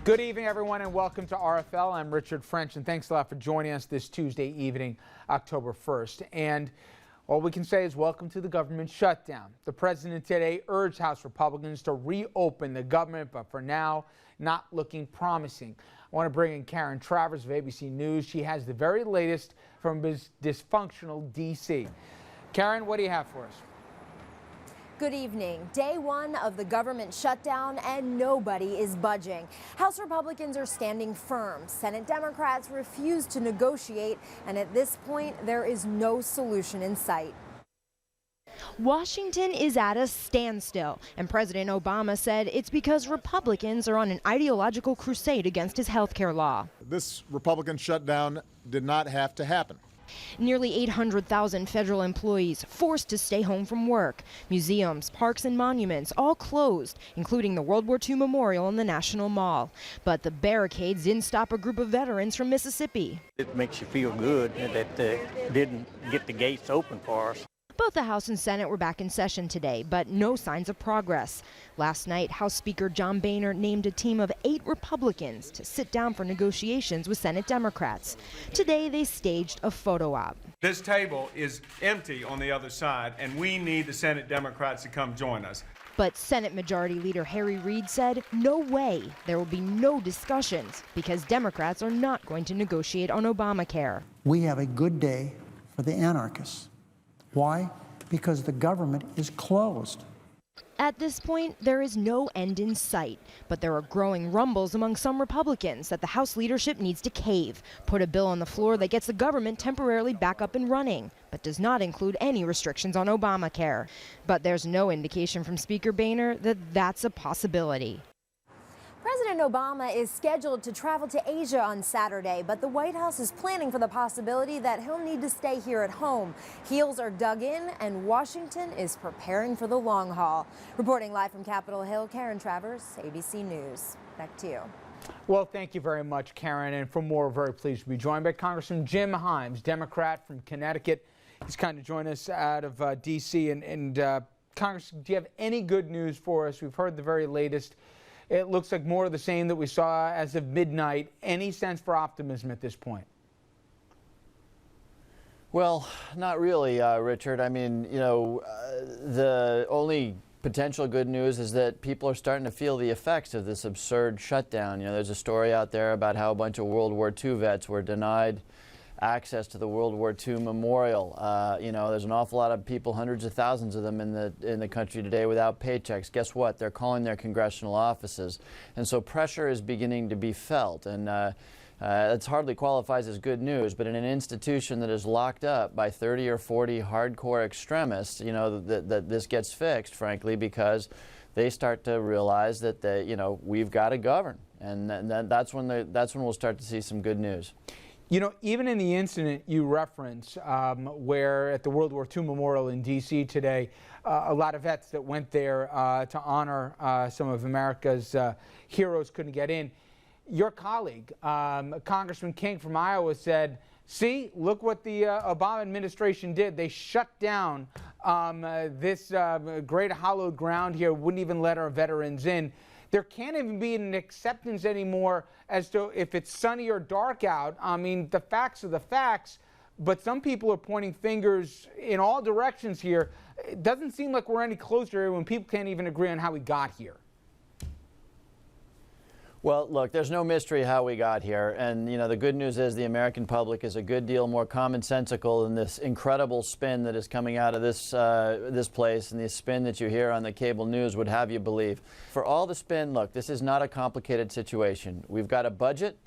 Good evening, everyone, and welcome to RFL. I'm Richard French, and thanks a lot for joining us this Tuesday evening, October 1st. And all we can say is welcome to the government shutdown. The president today urged House Republicans to reopen the government, but for now, not looking promising. I want to bring in Karen Travers of ABC News. She has the very latest from dysfunctional D.C. Karen, what do you have for us? Good evening. Day one of the government shutdown and nobody is budging. House Republicans are standing firm. Senate Democrats refuse to negotiate, and at this point, there is no solution in sight. Washington is at a standstill, and President Obama said it's because Republicans are on an ideological crusade against his health care law. This Republican shutdown did not have to happen. Nearly 800,000 federal employees forced to stay home from work. Museums, parks, and monuments all closed, including the World War II Memorial in the National Mall. But the barricades didn't stop a group of veterans from Mississippi. It makes you feel good that they didn't get the gates open for us. Both the House and Senate were back in session today, but no signs of progress. Last night, House Speaker John Boehner named a team of 8 Republicans to sit down for negotiations with Senate Democrats. Today, they staged a photo op. This table is empty on the other side, and we need the Senate Democrats to come join us. But Senate Majority Leader Harry Reid said no way, there will be no discussions because Democrats are not going to negotiate on Obamacare. We have a good day for the anarchists. Why? Because the government is closed. At this point, there is no end in sight, but there are growing rumbles among some Republicans that the House leadership needs to cave, put a bill on the floor that gets the government temporarily back up and running, but does not include any restrictions on Obamacare. But there's no indication from Speaker Boehner that that's a possibility. President Obama is scheduled to travel to Asia on Saturday, but the White House is planning for the possibility that he'll need to stay here at home. Heels are dug in, and Washington is preparing for the long haul. Reporting live from Capitol Hill, Karen Travers, ABC News. Back to you. Well, thank you very much, Karen. And for more, we're very pleased to be joined by Congressman Jim Himes, Democrat from Connecticut. He's kind of joined us out of D.C. And Congress, do you have any good news for us? We've heard the very latest. It looks like more of the same that we saw as of midnight. Any sense for optimism at this point? Well, not really, Richard. I mean, the only potential good news is that people are starting to feel the effects of this absurd shutdown. There's a story out there about how a bunch of World War II vets were denied access to the World War II Memorial. There's an awful lot of people, hundreds of thousands of them in the country today without paychecks. Guess what? They're calling their congressional offices. And so pressure is beginning to be felt. And it hardly qualifies as good news, but in an institution that is locked up by 30 or 40 hardcore extremists, that this gets fixed, frankly, because they start to realize that we've got to govern. And that's when we'll start to see some good news. Even in the incident you reference, where at the World War II Memorial in D.C. today, a lot of vets that went there to honor some of America's heroes couldn't get in. Your colleague, Congressman King from Iowa, said, see, look what the Obama administration did. They shut down this great hallowed ground here, wouldn't even let our veterans in. There can't even be an acceptance anymore as to if it's sunny or dark out. I mean, the facts are the facts, but some people are pointing fingers in all directions here. It doesn't seem like we're any closer when people can't even agree on how we got here. Well, look, there's no mystery how we got here. And, the good news is the American public is a good deal more commonsensical than this incredible spin that is coming out of this place, and the spin that you hear on the cable news would have you believe. For all the spin, look, this is not a complicated situation. We've got a budget.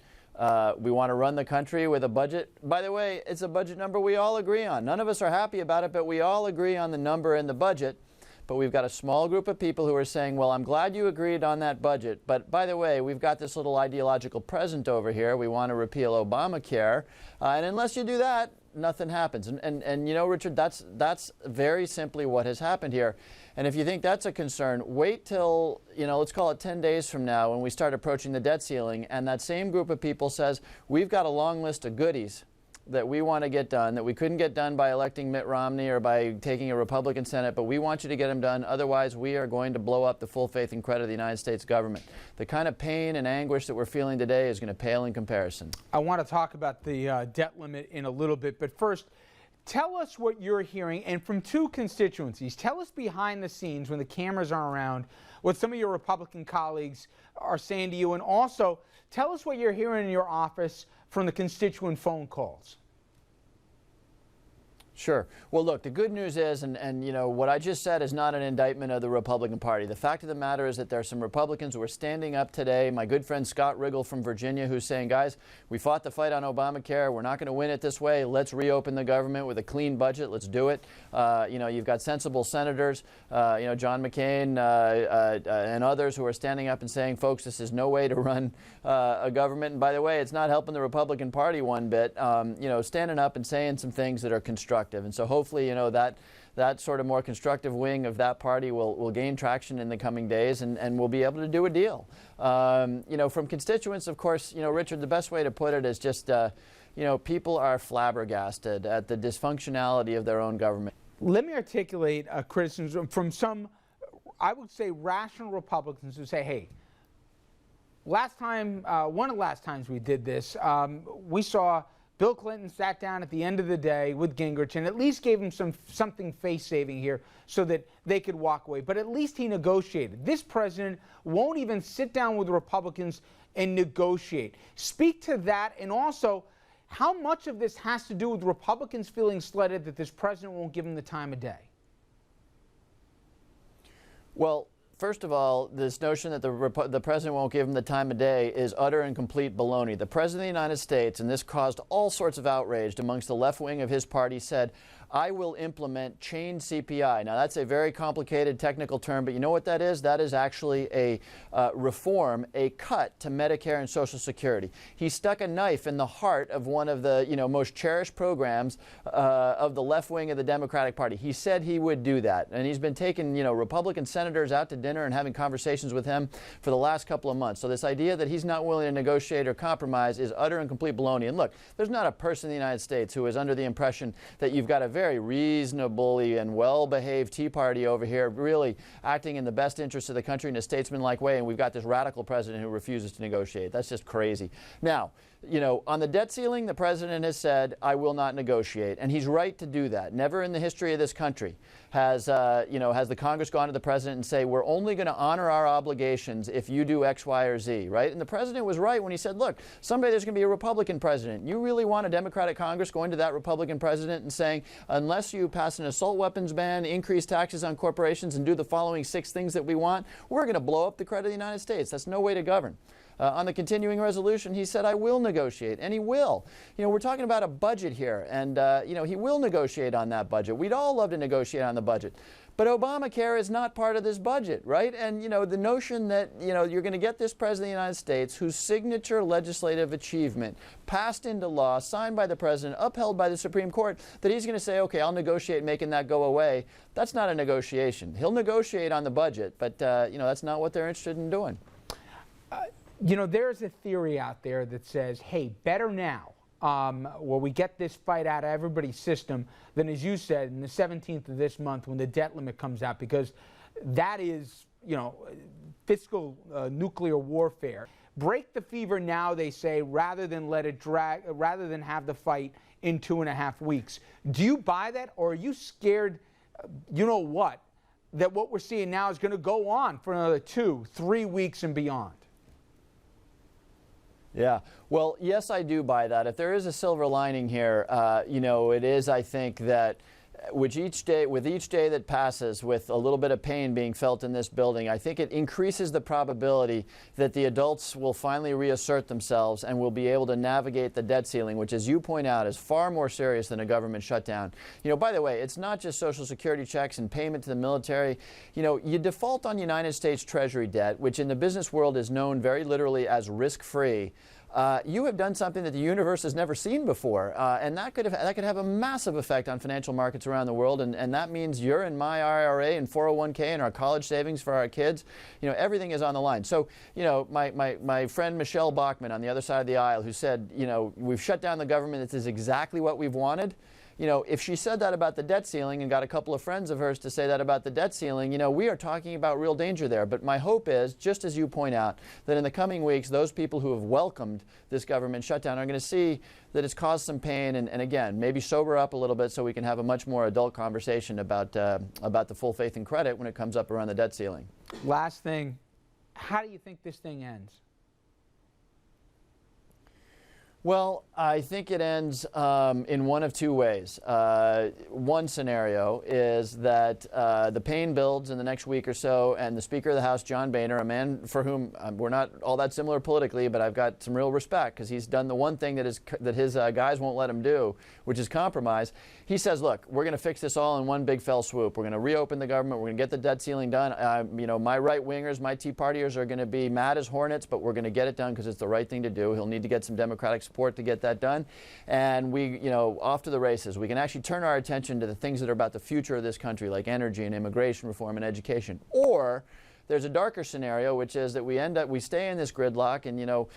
We want to run the country with a budget. By the way, it's a budget number we all agree on. None of us are happy about it, but we all agree on the number in the budget. But we've got a small group of people who are saying, well, I'm glad you agreed on that budget, but by the way, we've got this little ideological present over here. We want to repeal Obamacare, and unless you do that, nothing happens. And Richard, that's very simply what has happened here. And if you think that's a concern, wait till, let's call it 10 days from now when we start approaching the debt ceiling, and that same group of people says, we've got a long list of goodies that we want to get done, that we couldn't get done by electing Mitt Romney or by taking a Republican Senate, but we want you to get them done. Otherwise, we are going to blow up the full faith and credit of the United States government. The kind of pain and anguish that we're feeling today is going to pale in comparison. I want to talk about the debt limit in a little bit, but first, tell us what you're hearing, and from two constituencies. Tell us behind the scenes when the cameras aren't around, what some of your Republican colleagues are saying to you, and also tell us what you're hearing in your office from the constituent phone calls. Sure. Well, look, the good news is, and you know, what I just said is not an indictment of the Republican Party. The fact of the matter is that there are some Republicans who are standing up today. My good friend Scott Riggle from Virginia, who's saying, guys, we fought the fight on Obamacare. We're not going to win it this way. Let's reopen the government with a clean budget. Let's do it. You know, you've got sensible senators, you know, John McCain and others who are standing up and saying, folks, this is no way to run a government. And by the way, it's not helping the Republican Party one bit. You know, standing up and saying some things that are constructive. And so hopefully, you know, that sort of more constructive wing of that party will gain traction in the coming days, and we'll be able to do a deal. You know, from constituents, of course, you know, Richard, the best way to put it is just, you know, people are flabbergasted at the dysfunctionality of their own government. Let me articulate a criticism from some, I would say, rational Republicans who say, hey, last time, one of the last times we did this, we saw Bill Clinton sat down at the end of the day with Gingrich and at least gave him something face-saving here so that they could walk away. But at least he negotiated. This president won't even sit down with Republicans and negotiate. Speak to that, and also how much of this has to do with Republicans feeling slighted that this president won't give them the time of day? Well, first of all, this notion that the president won't give him the time of day is utter and complete baloney. The president of the United States, and this caused all sorts of outrage amongst the left wing of his party, said, I will implement chained CPI. Now, that's a very complicated technical term, but you know what that is? That is actually a reform, a cut to Medicare and Social Security. He stuck a knife in the heart of one of the, you know, most cherished programs of the left wing of the Democratic Party. He said he would do that, and he's been taking, you know, Republican senators out to dinner and having conversations with him for the last couple of months. So this idea that he's not willing to negotiate or compromise is utter and complete baloney. And look, there's not a person in the United States who is under the impression that you've got a very reasonably and well-behaved Tea Party over here really acting in the best interest of the country in a statesmanlike way, and we've got this radical president who refuses to negotiate. That's just crazy. Now, you know, on the debt ceiling, the president has said, I will not negotiate, and he's right to do that. Never in the history of this country has the Congress gone to the president and say, we're only going to honor our obligations if you do X, Y, or Z, right? And the president was right when he said, look, someday there's going to be a Republican president. You really want a Democratic Congress going to that Republican president and saying, unless you pass an assault weapons ban, increase taxes on corporations, and do the following 6 things that we want, we're going to blow up the credit of the United States. That's no way to govern. On the continuing resolution, he said, I will negotiate, and he will. You know, we're talking about a budget here, and, you know, he will negotiate on that budget. We'd all love to negotiate on the budget. But Obamacare is not part of this budget, right? And, you know, the notion that, you know, you're going to get this president of the United States whose signature legislative achievement passed into law, signed by the president, upheld by the Supreme Court, that he's going to say, okay, I'll negotiate making that go away. That's not a negotiation. He'll negotiate on the budget, but, you know, that's not what they're interested in doing. You know, there's a theory out there that says, hey, better now, where we get this fight out of everybody's system, than, as you said, in the 17th of this month when the debt limit comes out, because that is, you know, fiscal nuclear warfare. Break the fever now, they say, rather than let it drag, rather than have the fight in 2.5 weeks. Do you buy that, or are you scared, you know what, that what we're seeing now is going to go on for another 2-3 weeks and beyond? Yeah, well, yes, I do buy that. If there is a silver lining here, you know, it is, I think, that with each day that passes with a little bit of pain being felt in this building, I think it increases the probability that the adults will finally reassert themselves and will be able to navigate the debt ceiling, which, as you point out, is far more serious than a government shutdown. You know, by the way, it's not just Social Security checks and payment to the military. You know, you default on United States Treasury debt, which in the business world is known very literally as risk-free. you have done something that the universe has never seen before, and that could have a massive effect on financial markets around the world, and that means you're in my IRA and 401k and our college savings for our kids. You know, everything is on the line. So, you know, my friend Michelle Bachmann on the other side of the aisle, who said, you know, we've shut down the government, this is exactly what we've wanted. You know, if she said that about the debt ceiling and got a couple of friends of hers to say that about the debt ceiling, you know, we are talking about real danger there. But my hope is, just as you point out, that in the coming weeks, those people who have welcomed this government shutdown are going to see that it's caused some pain and again, maybe sober up a little bit so we can have a much more adult conversation about the full faith and credit when it comes up around the debt ceiling. Last thing, how do you think this thing ends? Well, I think it ends in one of two ways. One scenario is that the pain builds in the next week or so, and the Speaker of the House, John Boehner, a man for whom we're not all that similar politically, but I've got some real respect because he's done the one thing that his guys won't let him do, which is compromise. He says, look, we're going to fix this all in one big fell swoop. We're going to reopen the government. We're going to get the debt ceiling done. You know, my right-wingers, my Tea Partiers are going to be mad as hornets, but we're going to get it done because it's the right thing to do. He'll need to get some Democratic support to get that done. And we, you know, off to the races. We can actually turn our attention to the things that are about the future of this country, like energy and immigration reform and education. Or there's a darker scenario, which is that we stay in this gridlock, and, you know,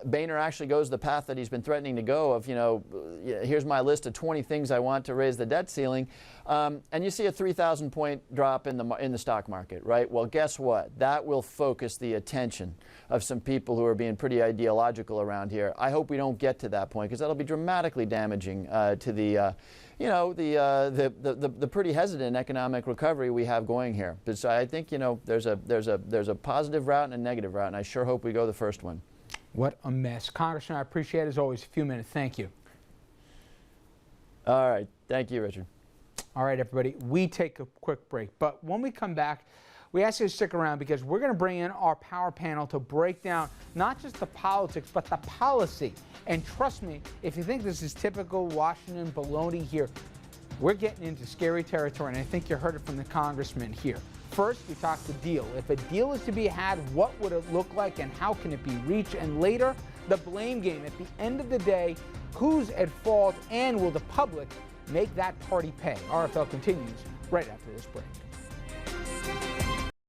Boehner actually goes the path that he's been threatening to go of, you know, here's my list of 20 things I want to raise the debt ceiling, and you see a 3,000-point drop in the stock market, right? Well, guess what? That will focus the attention of some people who are being pretty ideological around here. I hope we don't get to that point, because that'll be dramatically damaging to the you know, the pretty hesitant economic recovery we have going here. So I think, you know, there's a positive route and a negative route, and I sure hope we go the first one. What a mess. Congressman, I appreciate it as always. A few minutes. Thank you. All right. Thank you, Richard. All right, everybody. We take a quick break, but when we come back, we ask you to stick around because we're going to bring in our power panel to break down not just the politics, but the policy. And trust me, if you think this is typical Washington baloney here, we're getting into scary territory, and I think you heard it from the congressman here. First, we talked the deal. If a deal is to be had, what would it look like and how can it be reached? And later, the blame game. At the end of the day, who's at fault and will the public make that party pay? RFL continues right after this break.